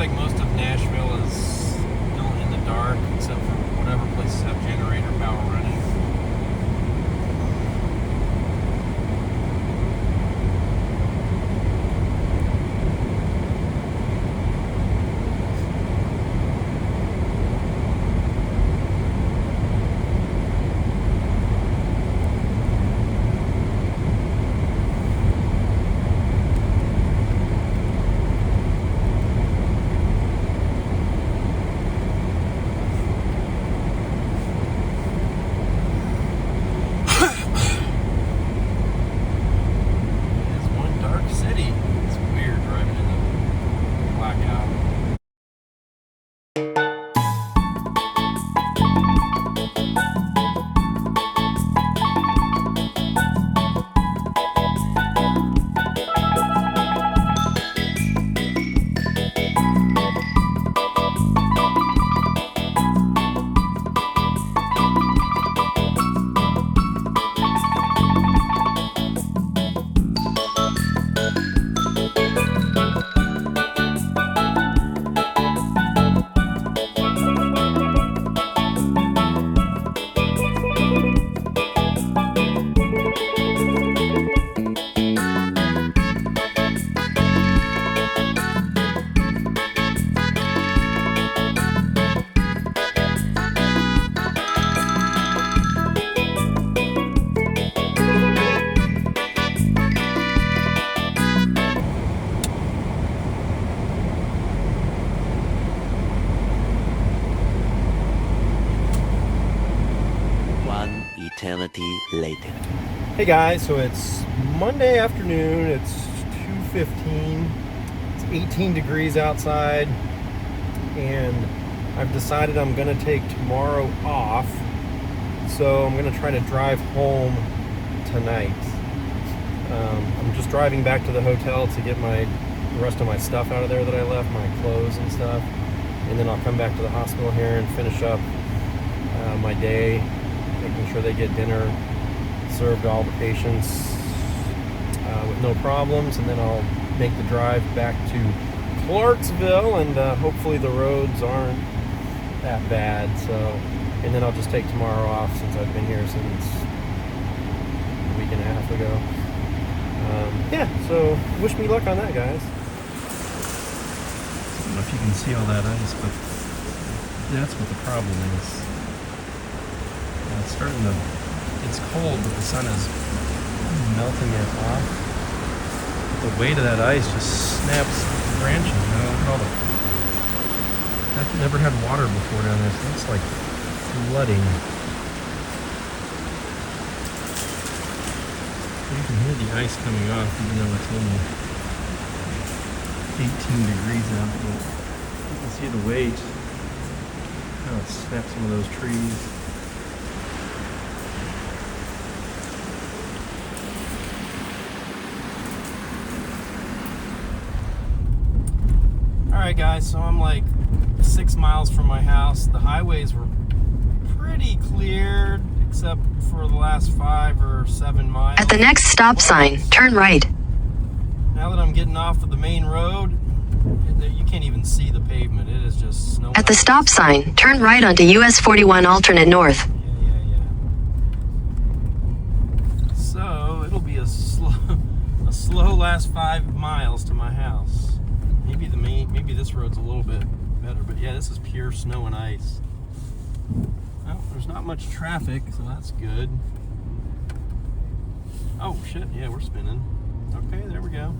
like most of Nashville is still in the dark, except for whatever places have generator power running. Eternity later. Hey guys, so it's Monday afternoon, it's 2:15, it's 18 degrees outside, and I've decided I'm going to take tomorrow off, so I'm going to try to drive home tonight. I'm just driving back to the hotel to get the rest of my stuff out of there that I left, my clothes and stuff, and then I'll come back to the hospital here and finish up my day, making sure they get dinner served to all the patients with no problems, and then I'll make the drive back to Clarksville, and hopefully the roads aren't that bad. So, and then I'll just take tomorrow off since I've been here since a week and a half ago. Yeah, so wish me luck on that, guys. I don't know if you can see all that ice, but that's what the problem is. It's starting to, it's cold, but the sun is melting it off. The weight of that ice just snaps branches. You know, look at all the, I've never had water before down there, so it's like flooding. You can hear the ice coming off, even though it's only 18 degrees out, but you can see the weight, how it snapped some of those trees. Alright guys, so I'm like 6 miles from my house. The highways were pretty cleared, except for the last 5 or 7 miles. At the next stop sign, turn right. Now that I'm getting off of the main road, you can't even see the pavement. It is just snow. At the stop sign, turn right onto US 41 alternate north. Yeah. So it'll be a slow last 5 miles to my house. Maybe this road's a little bit better, but yeah, this is pure snow and ice. Well, there's not much traffic, so that's good. Oh shit, yeah, we're spinning. Okay, there we go.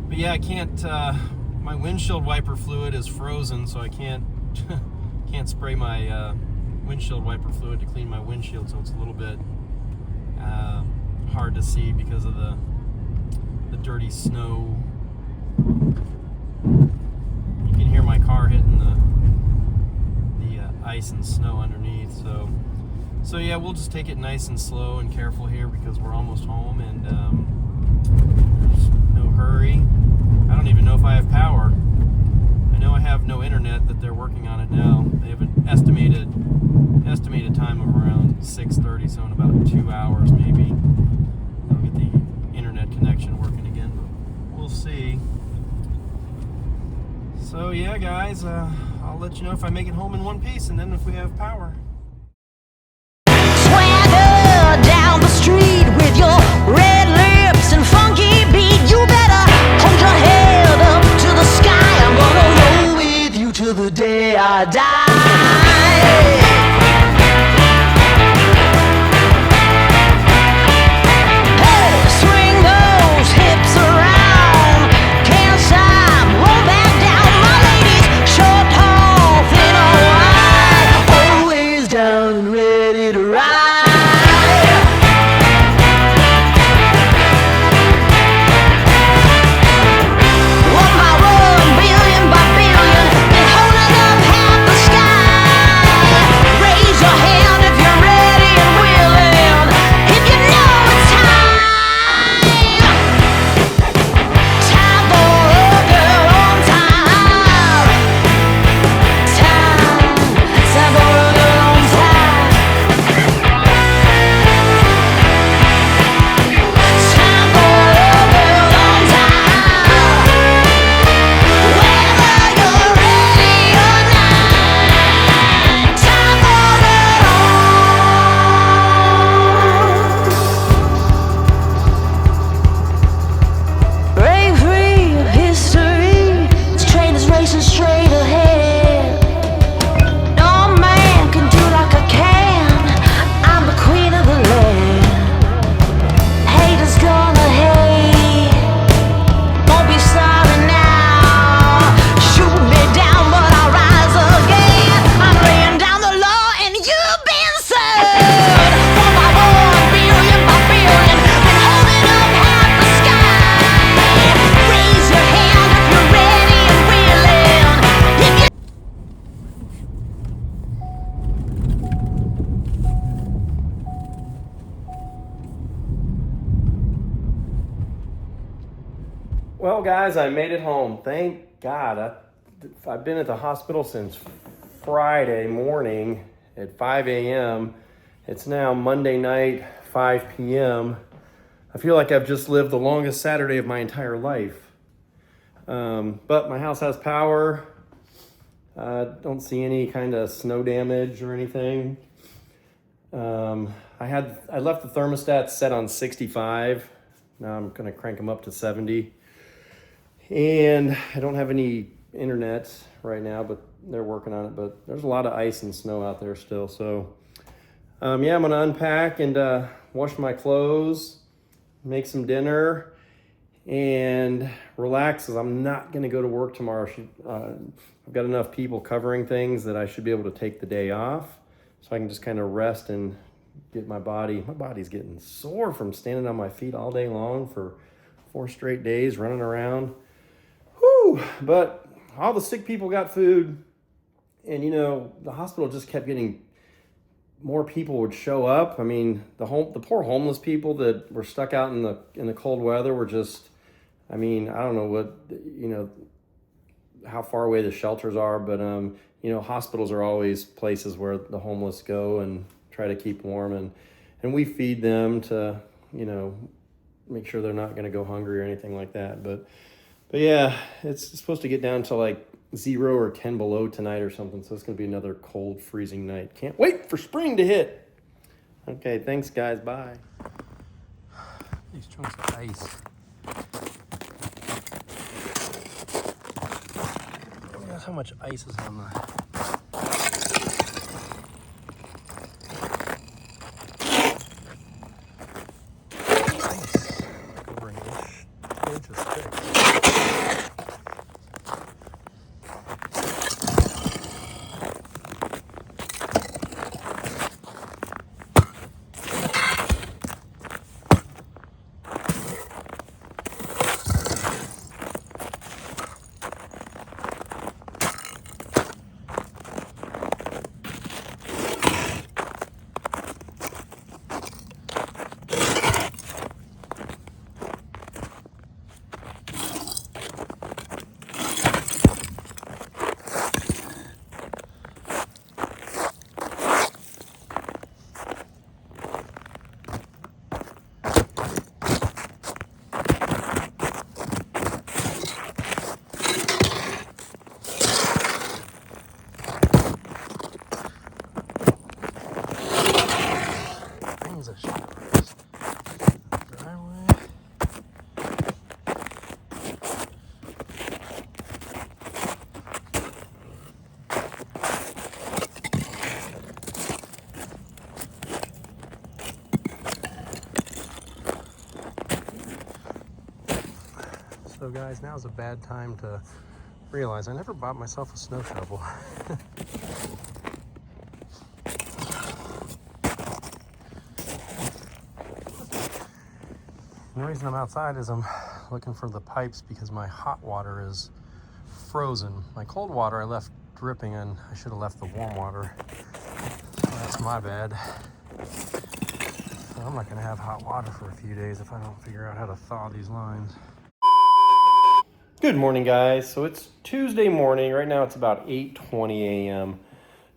But yeah, I can't, my windshield wiper fluid is frozen, so I can't spray my windshield wiper fluid to clean my windshield, so it's a little bit hard to see because of the dirty snow. You can hear my car hitting the ice and snow underneath. So yeah, we'll just take it nice and slow and careful here because we're almost home, and there's no hurry. I don't even know if I have power. I know I have no internet, that they're working on it now. They have an estimated time of around 6:30, so in about 2 hours maybe I'll get the internet connection working again, but we'll see. So yeah, guys, I'll let you know if I make it home in one piece, and then if we have power. Swagger down the street with your red lips and funky beat. You better hold your head up to the sky. I'm gonna roll with you till the day I die. Well, guys, I made it home. Thank God. I've been at the hospital since Friday morning at 5 a.m. It's now Monday night, 5 p.m. I feel like I've just lived the longest Saturday of my entire life. But my house has power. Don't see any kind of snow damage or anything. I left the thermostat set on 65. Now I'm gonna crank them up to 70. And I don't have any internet right now, but they're working on it. But there's a lot of ice and snow out there still. So yeah, I'm gonna unpack and wash my clothes, make some dinner, and relax, because I'm not gonna go to work tomorrow. I've got enough people covering things that I should be able to take the day off, so I can just kind of rest and get my body's getting sore from standing on my feet all day long for 4 straight days running around. Whew. But all the sick people got food, and the hospital just kept getting more people would show up. I mean, the poor homeless people that were stuck out in the cold weather were just, I mean, I don't know how far away the shelters are, but hospitals are always places where the homeless go and try to keep warm, and we feed them to make sure they're not going to go hungry or anything like that. But yeah, it's supposed to get down to like 0 or 10 below tonight or something, so it's going to be another cold, freezing night. Can't wait for spring to hit. Okay, thanks guys, bye. These chunks of ice. Look how much ice is on the... So guys, now's a bad time to realize I never bought myself a snow shovel. The reason I'm outside is I'm looking for the pipes because my hot water is frozen. My cold water I left dripping, and I should have left the warm water. So that's my bad. So I'm not gonna have hot water for a few days if I don't figure out how to thaw these lines. Good morning, guys. So it's Tuesday morning. Right now it's about 8:20 a.m.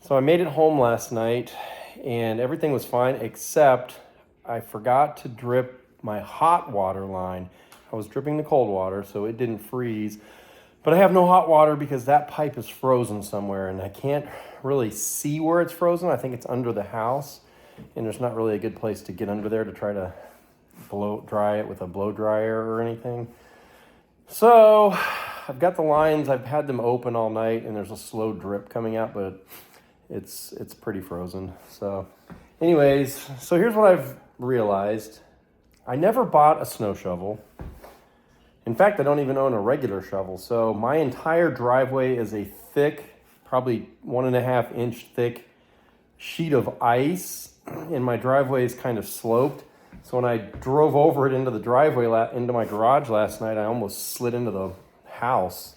So I made it home last night and everything was fine except I forgot to drip my hot water line. I was dripping the cold water so it didn't freeze, but I have no hot water because that pipe is frozen somewhere and I can't really see where it's frozen. I think it's under the house and there's not really a good place to get under there to try to dry it with a blow dryer or anything. So I've got the lines, I've had them open all night and there's a slow drip coming out, but it's pretty frozen. So anyways, so here's what I've realized. I never bought a snow shovel. In fact, I don't even own a regular shovel. So my entire driveway is a thick, probably 1.5 inch thick sheet of ice. And my driveway is kind of sloped. So when I drove over it into the driveway, into my garage last night, I almost slid into the house.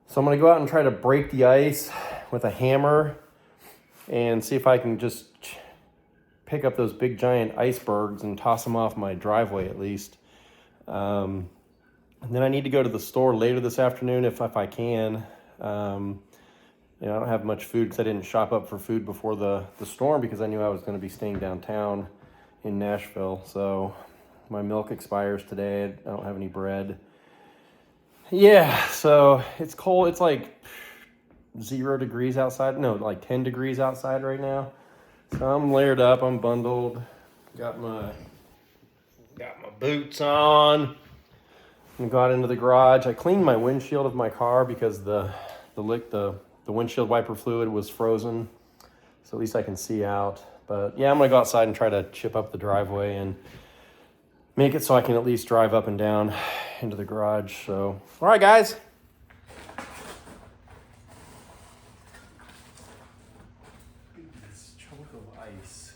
So I'm gonna go out and try to break the ice with a hammer and see if I can just pick up those big giant icebergs and toss them off my driveway at least. And then I need to go to the store later this afternoon if I can. You know, I don't have much food because I didn't shop up for food before the storm because I knew I was going to be staying downtown in Nashville. So my milk expires today. I don't have any bread. Yeah, so it's cold. It's like 0 degrees outside. No, like 10 degrees outside right now. So I'm layered up, I'm bundled, got my boots on. I'm gonna go out into the garage. I cleaned my windshield of my car because the windshield wiper fluid was frozen. So at least I can see out. But yeah, I'm gonna go outside and try to chip up the driveway and make it so I can at least drive up and down into the garage. So, all right, guys. Ice.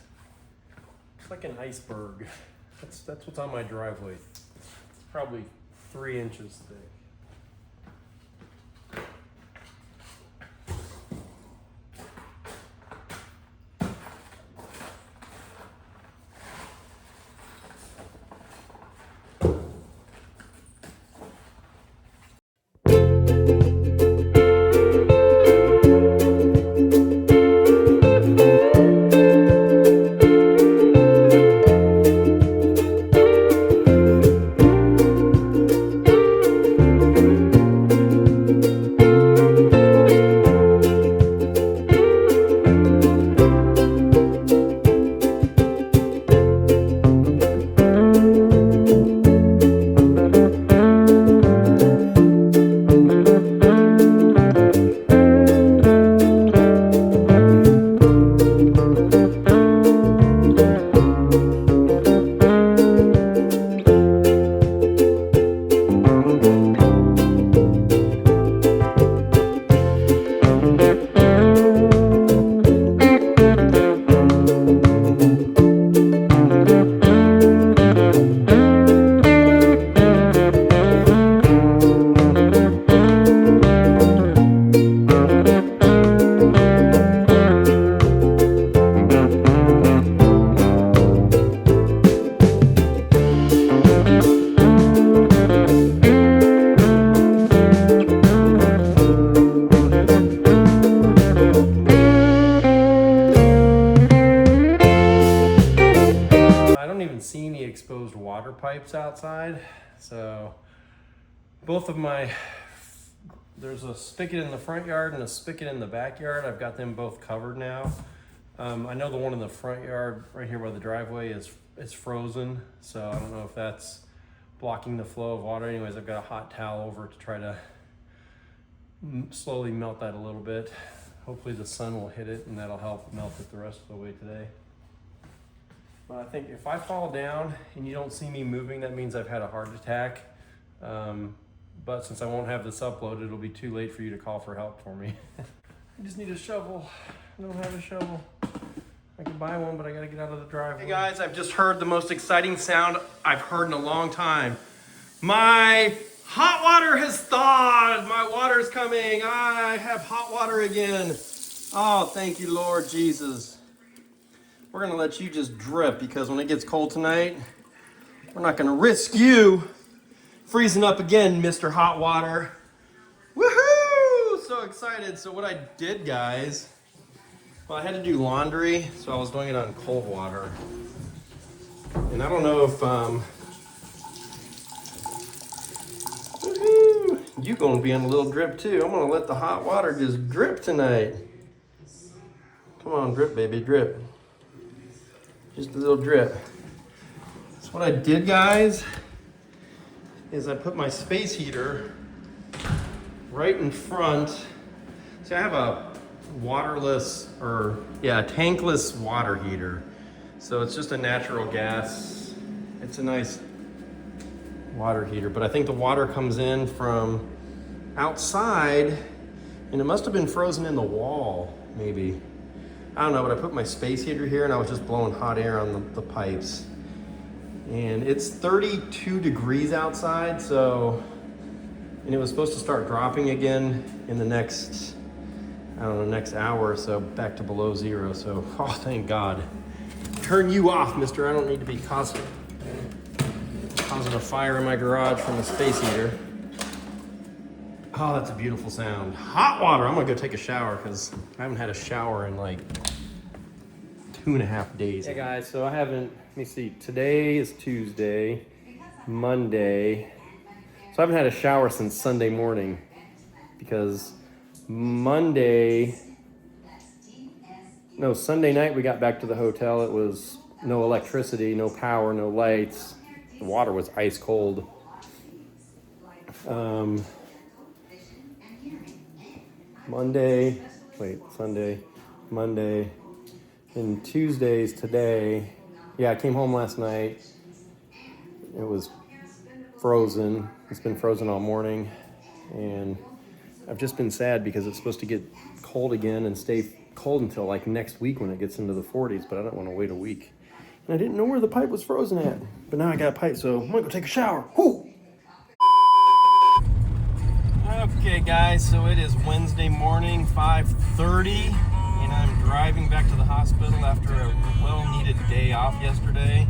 It's like an iceberg. That's what's on my driveway. It's probably 3 inches thick. See any exposed water pipes outside. So both of there's a spigot in the front yard and a spigot in the backyard. I've got them both covered now. I know the one in the front yard right here by the driveway is frozen. So I don't know if that's blocking the flow of water. Anyways, I've got a hot towel over to try to slowly melt that a little bit. Hopefully the sun will hit it and that'll help melt it the rest of the way today. But I think if I fall down and you don't see me moving, that means I've had a heart attack. But since I won't have this uploaded, it'll be too late for you to call for help for me. I just need a shovel. I don't have a shovel. I can buy one, but I gotta get out of the driveway. Hey guys, I've just heard the most exciting sound I've heard in a long time. My hot water has thawed. My water's coming. I have hot water again. Oh, thank you, Lord Jesus. We're gonna let you just drip because when it gets cold tonight, we're not gonna risk you freezing up again, Mr. Hot Water. Woohoo! So excited. So what I did, guys, well, I had to do laundry, so I was doing it on cold water. And I don't know if, woohoo! You gonna be on a little drip too. I'm gonna let the hot water just drip tonight. Come on, drip, baby, drip. Just a little drip. So what I did, guys, is I put my space heater right in front. See, I have a waterless, tankless water heater. So it's just a natural gas. It's a nice water heater, but I think the water comes in from outside and it must have been frozen in the wall, maybe. I don't know, but I put my space heater here and I was just blowing hot air on the pipes. And it's 32 degrees outside, so, and it was supposed to start dropping again in the next, I don't know, next hour or so, back to below zero. So, oh, thank God. Turn you off, mister. I don't need to be causing a fire in my garage from the space heater. Oh, that's a beautiful sound. Hot water. I'm gonna go take a shower because I haven't had a shower in like 2.5 days. Hey guys, so I haven't, let me see, today is Tuesday, Monday. So I haven't had a shower since Sunday morning because Sunday night we got back to the hotel. It was no electricity, no power, no lights. The water was ice cold. Sunday, Monday, and Tuesday's today. Yeah, I came home last night. It was frozen. It's been frozen all morning. And I've just been sad because it's supposed to get cold again and stay cold until like next week when it gets into the 40s, but I don't want to wait a week. And I didn't know where the pipe was frozen at. But now I got a pipe, so I'm gonna go take a shower. Whoo! Okay guys, so it is Wednesday morning, 5:30, and I'm driving back to the hospital after a well-needed day off yesterday.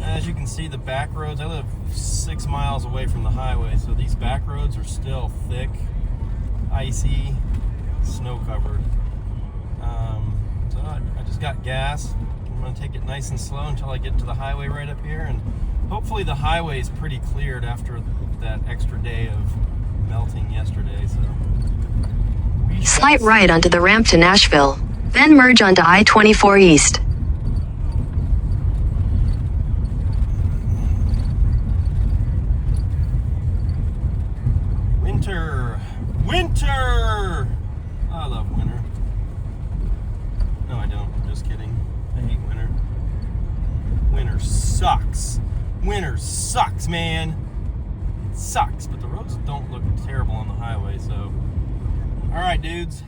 As you can see, the back roads, I live 6 miles away from the highway, so these back roads are still thick, icy, snow-covered. So I just got gas. I'm gonna take it nice and slow until I get to the highway right up here, and hopefully the highway is pretty cleared after that extra day of melting yesterday. So Slight right onto the ramp to Nashville, then merge onto I-24 East. Winter! I love winter. No, I don't. I'm just kidding. I hate winter. Winter sucks. Winter sucks, man. It sucks, but the roads don't look terrible on the highway, so. All right, dudes.